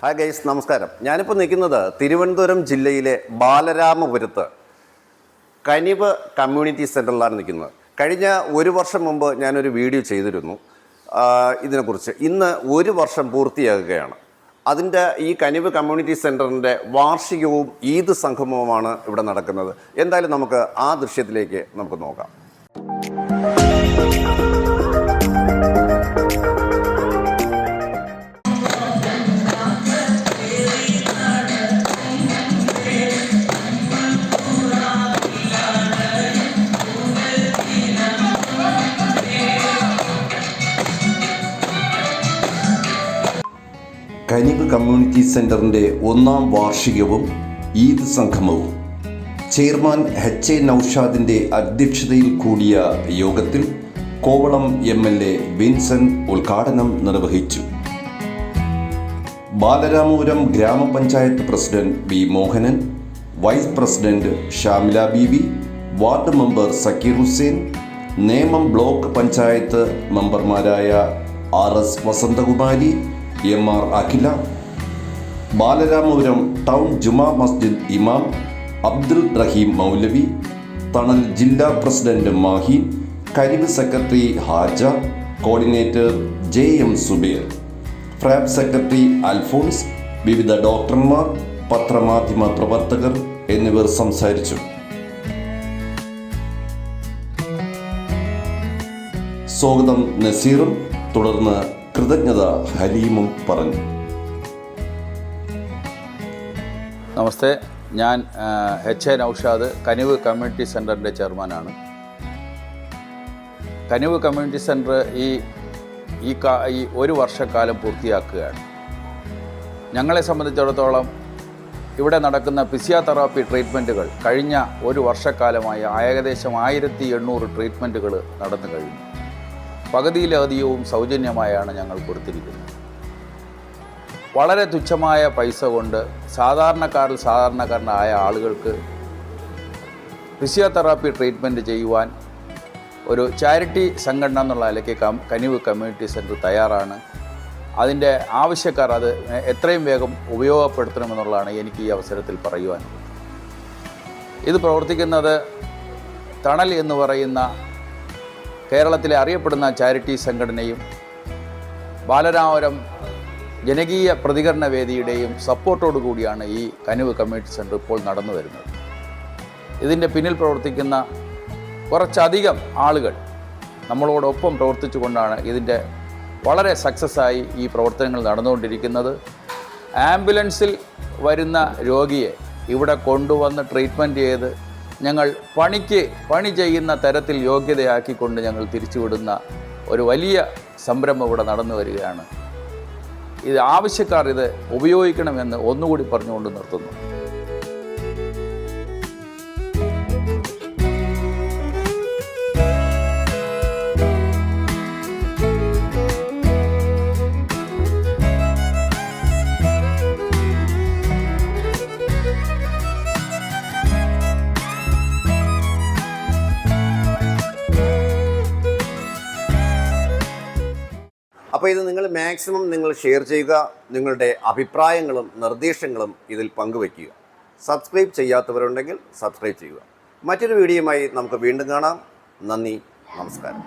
Hi guys, നമസ്കാരം. ഞാനിപ്പോൾ നിൽക്കുന്നത് തിരുവനന്തപുരം ജില്ലയിലെ ബാലരാമപുരത്ത് കനിവ് കമ്മ്യൂണിറ്റി സെൻ്ററിലാണ് നിൽക്കുന്നത്. കഴിഞ്ഞ ഒരു വർഷം മുമ്പ് ഞാനൊരു വീഡിയോ ചെയ്തിരുന്നു ഇതിനെക്കുറിച്ച്. ഇന്ന് ഒരു വർഷം പൂർത്തിയാകുകയാണ്. അതിൻ്റെ ഈ കനിവ് കമ്മ്യൂണിറ്റി സെൻ്ററിൻ്റെ വാർഷികവും ഈദ് സംഗമവുമാണ് ഇവിടെ നടക്കുന്നത്. എന്തായാലും നമുക്ക് ആ ദൃശ്യത്തിലേക്ക് നമുക്ക് നോക്കാം. കനിവ് കമ്മ്യൂണിറ്റി സെൻ്ററിൻ്റെ ഒന്നാം വാർഷികവും ഈദ് സംഗമവും ചെയർമാൻ എ നൌഷാദിൻ്റെ അധ്യക്ഷതയിൽ കൂടിയ യോഗത്തിൽ കോവളം MLA വിൻസെൻ്റ് ഉദ്ഘാടനം നിർവഹിച്ചു. Balaramapuram grama panchayat president V Mohanan, vice president Shamila Beevi, ward member Zakir Hussain, Nemom block panchayat മെമ്പർമാരായ RS Vasanthakumari, MR Akhila, Balaramapuram town Juma Masjid ഇമാം അബ്ദുൽ റഹീം മൗലവി, തണൽ ജില്ലാ president Mahi, Kaniv secretary Haja, coordinator JM Zubair, ഫ്രാബ് സെക്രട്ടറി അൽഫോൺസ്, വിവിധ ഡോക്ടർമാർ, പത്രമാധ്യമ പ്രവർത്തകർ എന്നിവർ സംസാരിച്ചു. സ്വാഗതം നസീറും തുടർന്ന് കൃതജ്ഞത ഹലീമും പറഞ്ഞു. നമസ്തേ, ഞാൻ എ നൌഷാദ്, കനിവ് കമ്മ്യൂണിറ്റി സെൻ്ററിൻ്റെ ചെയർമാനാണ്. കനിവ് കമ്മ്യൂണിറ്റി സെൻ്റർ ഈ ഒരു വർഷക്കാലം പൂർത്തിയാക്കുകയാണ്. ഞങ്ങളെ സംബന്ധിച്ചിടത്തോളം ഇവിടെ നടക്കുന്ന ഫിസിയോതെറാപ്പി ട്രീറ്റ്മെൻറ്റുകൾ കഴിഞ്ഞ ഒരു വർഷക്കാലമായി ഏകദേശം 1800 ട്രീറ്റ്മെൻറ്റുകൾ നടന്നു കഴിഞ്ഞു. പകുതിയിലധികവും സൗജന്യമായാണ് ഞങ്ങൾ കൊടുത്തിരിക്കുന്നത്. വളരെ തുച്ഛമായ പൈസ കൊണ്ട് സാധാരണക്കാരനായ ആളുകൾക്ക് ഫിസിയോതെറാപ്പി ട്രീറ്റ്മെൻറ്റ് ചെയ്യുവാൻ ഒരു ചാരിറ്റി സംഘടന എന്നുള്ള നിലയ്ക്ക് കനിവ് കമ്മ്യൂണിറ്റി സെൻ്റർ തയ്യാറാണ്. അതിൻ്റെ ആവശ്യക്കാർ അത് എത്രയും വേഗം ഉപയോഗപ്പെടുത്തണമെന്നുള്ളതാണ് എനിക്ക് ഈ അവസരത്തിൽ പറയുവാനുള്ളത്. ഇത് പ്രവർത്തിക്കുന്നത് തണൽ എന്ന് പറയുന്ന കേരളത്തിലെ അറിയപ്പെടുന്ന ചാരിറ്റി സംഘടനയും ബാലരാമപുരം ജനകീയ പ്രതികരണ വേദിയുടെയും സപ്പോർട്ടോടു കൂടിയാണ് ഈ കനിവ് കമ്മ്യൂണിറ്റി സെൻ്റർ ഇപ്പോൾ നടന്നു വരുന്നത്. ഇതിൻ്റെ പിന്നിൽ പ്രവർത്തിക്കുന്ന കുറച്ചധികം ആളുകൾ നമ്മളോടൊപ്പം പ്രവർത്തിച്ചു കൊണ്ടാണ് ഇതിൻ്റെ വളരെ സക്സസ്സായി ഈ പ്രവർത്തനങ്ങൾ നടന്നുകൊണ്ടിരിക്കുന്നത്. ആംബുലൻസിൽ വരുന്ന രോഗിയെ ഇവിടെ കൊണ്ടുവന്ന് ട്രീറ്റ്മെൻറ്റ് ചെയ്ത് ഞങ്ങൾ പണി ചെയ്യുന്ന തരത്തിൽ യോഗ്യതയാക്കിക്കൊണ്ട് ഞങ്ങൾ തിരിച്ചുവിടുന്ന ഒരു വലിയ സംരംഭം ഇവിടെ നടന്നു വരികയാണ്. ഇത് ആവശ്യക്കാർ ഇത് ഉപയോഗിക്കണമെന്ന് ഒന്നുകൂടി പറഞ്ഞുകൊണ്ട് നിർത്തുന്നു. അപ്പോൾ ഇത് നിങ്ങൾ മാക്സിമം ഷെയർ ചെയ്യുക. നിങ്ങളുടെ അഭിപ്രായങ്ങളും നിർദ്ദേശങ്ങളും ഇതിൽ പങ്കുവയ്ക്കുക. സബ്സ്ക്രൈബ് ചെയ്യാത്തവരുണ്ടെങ്കിൽ സബ്സ്ക്രൈബ് ചെയ്യുക. മറ്റൊരു വീഡിയോയുമായി നമുക്ക് വീണ്ടും കാണാം. നന്ദി, നമസ്കാരം.